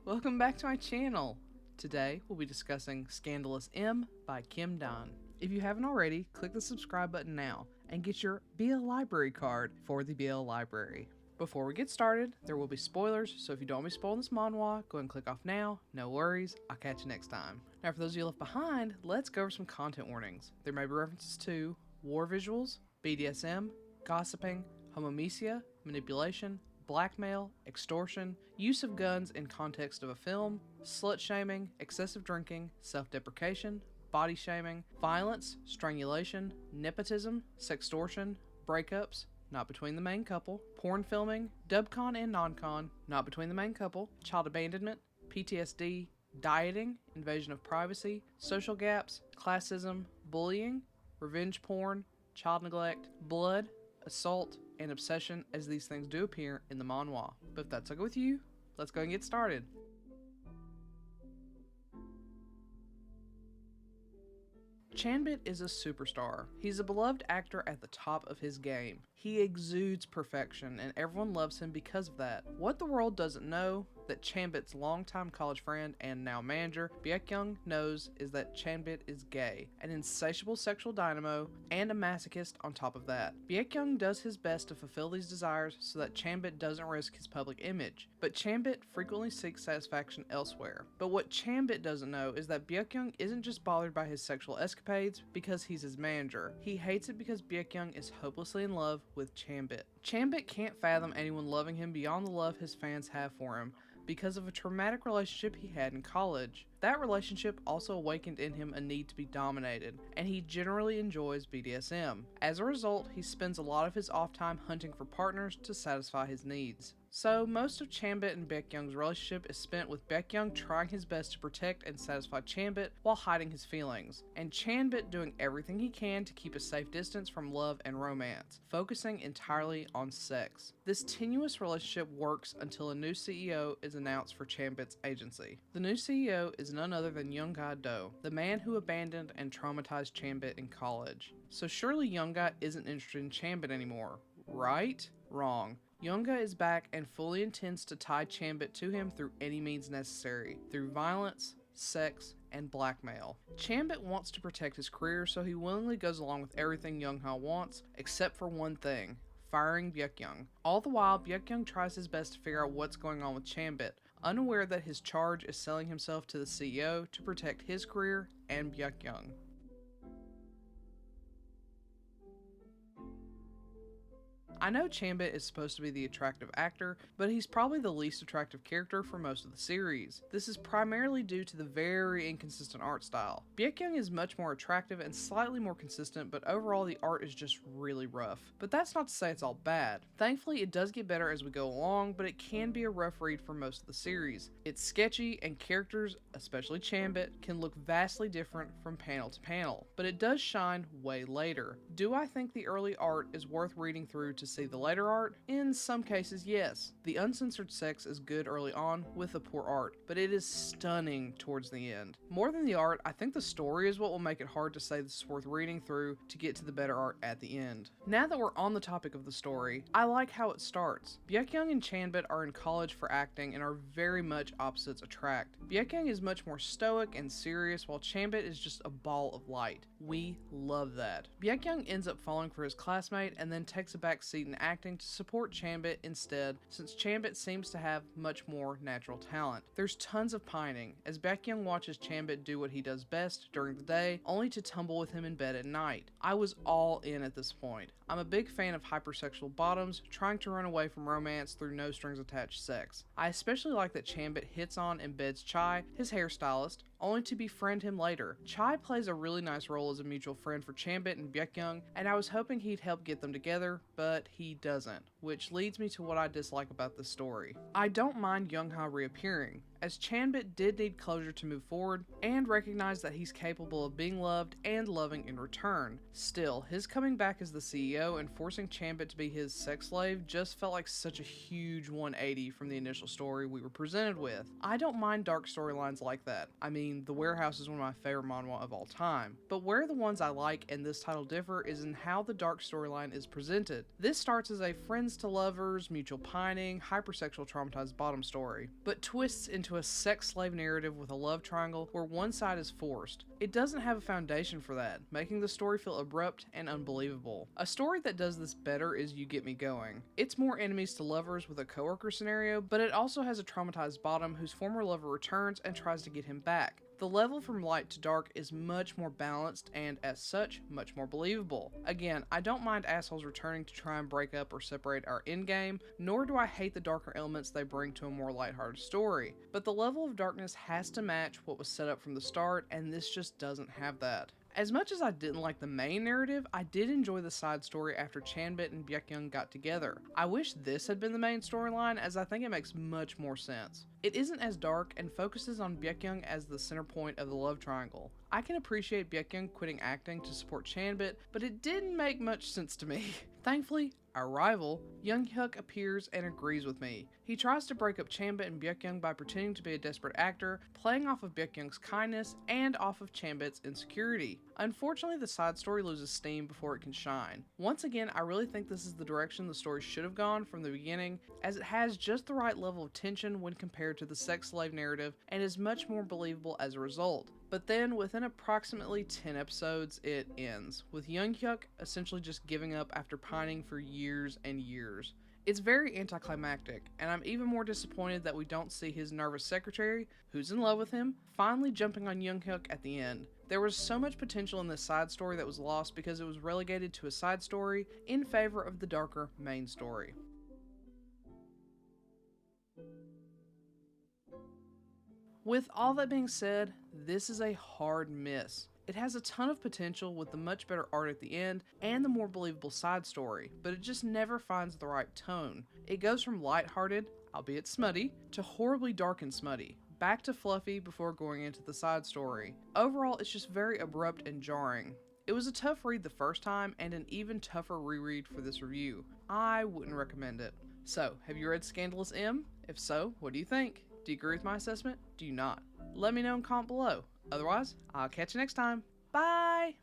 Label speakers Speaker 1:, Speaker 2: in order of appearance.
Speaker 1: Welcome back to my channel. Today we'll be discussing Scandalous M by Kimdan. If you haven't already, click the subscribe button now and get your BL Library card for the BL Library. Before we get started, there will be spoilers, so if you don't want me spoiling this manhwa, go ahead and click off now. No worries, I'll catch you next time. Now for those of you left behind, let's go over some content warnings. There may be references to war visuals, BDSM, gossiping, homomesia, manipulation, blackmail, extortion, use of guns in context of a film, slut shaming, excessive drinking, self-deprecation, body shaming, violence, strangulation, nepotism, sextortion, breakups, not between the main couple, porn filming, dubcon and non-con, not between the main couple, child abandonment, PTSD, dieting, invasion of privacy, social gaps, classism, bullying, revenge porn, child neglect, blood, assault, and obsession, as these things do appear in the manhwa. But if that's okay with you, let's go and get started. Chanbit is a superstar. He's a beloved actor at the top of his game. He exudes perfection, and everyone loves him because of that. What the world doesn't know, that Chanbit's longtime college friend and now manager, Baekhyun, knows is that Chanbit is gay, an insatiable sexual dynamo, and a masochist on top of that. Baekhyun does his best to fulfill these desires so that Chanbit doesn't risk his public image, but Chanbit frequently seeks satisfaction elsewhere. But what Chanbit doesn't know is that Baekhyun isn't just bothered by his sexual escapades because he's his manager. He hates it because Baekhyun is hopelessly in love with Chanbit. Chanbit can't fathom anyone loving him beyond the love his fans have for him, because of a traumatic relationship he had in college. That relationship also awakened in him a need to be dominated, and he generally enjoys BDSM. As a result, he spends a lot of his off time hunting for partners to satisfy his needs. So most of Chanbit and Baekhyun's relationship is spent with Baekhyun trying his best to protect and satisfy Chanbit while hiding his feelings, and Chanbit doing everything he can to keep a safe distance from love and romance, focusing entirely on sex. This tenuous relationship works until a new CEO is announced for Chanbit's agency. The new CEO is none other than Young-ga Do, the man who abandoned and traumatized Chanbit in college. So surely Young-ga isn't interested in Chanbit anymore, right? Wrong. Young-ga is back and fully intends to tie Chanbit to him through any means necessary, through violence, sex, and blackmail. Chanbit wants to protect his career, so he willingly goes along with everything Young-ha wants, except for one thing: firing Baekhyun. All the while, Baekhyun tries his best to figure out what's going on with Chanbit, unaware that his charge is selling himself to the CEO to protect his career and Baekhyun. I know Chanbit is supposed to be the attractive actor, but he's probably the least attractive character for most of the series. This is primarily due to the very inconsistent art style. Baekhyun is much more attractive and slightly more consistent, but overall the art is just really rough. But that's not to say it's all bad. Thankfully, it does get better as we go along, but it can be a rough read for most of the series. It's sketchy, and characters, especially Chanbit, can look vastly different from panel to panel, but it does shine way later. Do I think the early art is worth reading through to see the later art? In some cases, yes. The uncensored sex is good early on with the poor art, but it is stunning towards the end. More than the art, I think the story is what will make it hard to say this is worth reading through to get to the better art at the end. Now that we're on the topic of the story, I like how it starts. Baekhyun and Chanbit are in college for acting and are very much opposites attract. Baekhyun is much more stoic and serious, while Chanbit is just a ball of light. We love that. Baekhyun ends up falling for his classmate and then takes a back seat in acting to support Chanbit instead, since Chanbit seems to have much more natural talent. There's tons of pining, as Baekhyun watches Chanbit do what he does best during the day, only to tumble with him in bed at night. I was all in at this point. I'm a big fan of hypersexual bottoms trying to run away from romance through no strings attached sex. I especially like that Chanbit hits on and beds Chai, his hairstylist, only to befriend him later. Chai plays a really nice role as a mutual friend for Chanbit and Baekhyun, and I was hoping he'd help get them together, but he doesn't, which leads me to what I dislike about this story. I don't mind Young-ha reappearing, as Chanbit did need closure to move forward and recognize that he's capable of being loved and loving in return. Still, his coming back as the CEO and forcing Chanbit to be his sex slave just felt like such a huge 180 from the initial story we were presented with. I don't mind dark storylines like that. I mean, The Warehouse is one of my favorite manhwa of all time, but where the ones I like and this title differ is in how the dark storyline is presented. This starts as a friends to lovers, mutual pining, hypersexual traumatized bottom story, but twists into into a sex slave narrative with a love triangle where one side is forced. It doesn't have a foundation for that, making the story feel abrupt and unbelievable. A story that does this better is You Get Me Going. It's more enemies to lovers with a coworker scenario, but it also has a traumatized bottom whose former lover returns and tries to get him back. The level from light to dark is much more balanced and, as such, much more believable. Again, I don't mind assholes returning to try and break up or separate our endgame, nor do I hate the darker elements they bring to a more lighthearted story, but the level of darkness has to match what was set up from the start, and this just doesn't have that. As much as I didn't like the main narrative, I did enjoy the side story after Chanbit and Baekhyun got together. I wish this had been the main storyline, as I think it makes much more sense. It isn't as dark and focuses on Baekhyun as the center point of the love triangle. I can appreciate Baekhyun quitting acting to support Chanbit, but it didn't make much sense to me. Thankfully, our rival, Young-hyuk, appears and agrees with me. He tries to break up Chanbit and Baekhyun by pretending to be a desperate actor, playing off of Baekhyun's kindness and off of Chanbit's insecurity. Unfortunately, the side story loses steam before it can shine. Once again, I really think this is the direction the story should have gone from the beginning, as it has just the right level of tension when compared to the sex slave narrative and is much more believable as a result. But then, within approximately 10 episodes, it ends, with Young-hyuk essentially just giving up after pining for years and years. It's very anticlimactic, and I'm even more disappointed that we don't see his nervous secretary, who's in love with him, finally jumping on Young-hyuk at the end. There was so much potential in this side story that was lost because it was relegated to a side story in favor of the darker main story. With all that being said, this is a hard miss. It has a ton of potential with the much better art at the end and the more believable side story, but it just never finds the right tone. It goes from lighthearted, albeit smutty, to horribly dark and smutty, back to fluffy before going into the side story. Overall, it's just very abrupt and jarring. It was a tough read the first time and an even tougher reread for this review. I wouldn't recommend it. So, have you read Scandalous M? If so, what do you think? Do you agree with my assessment? Do you not? Let me know in comment below. Otherwise, I'll catch you next time. Bye!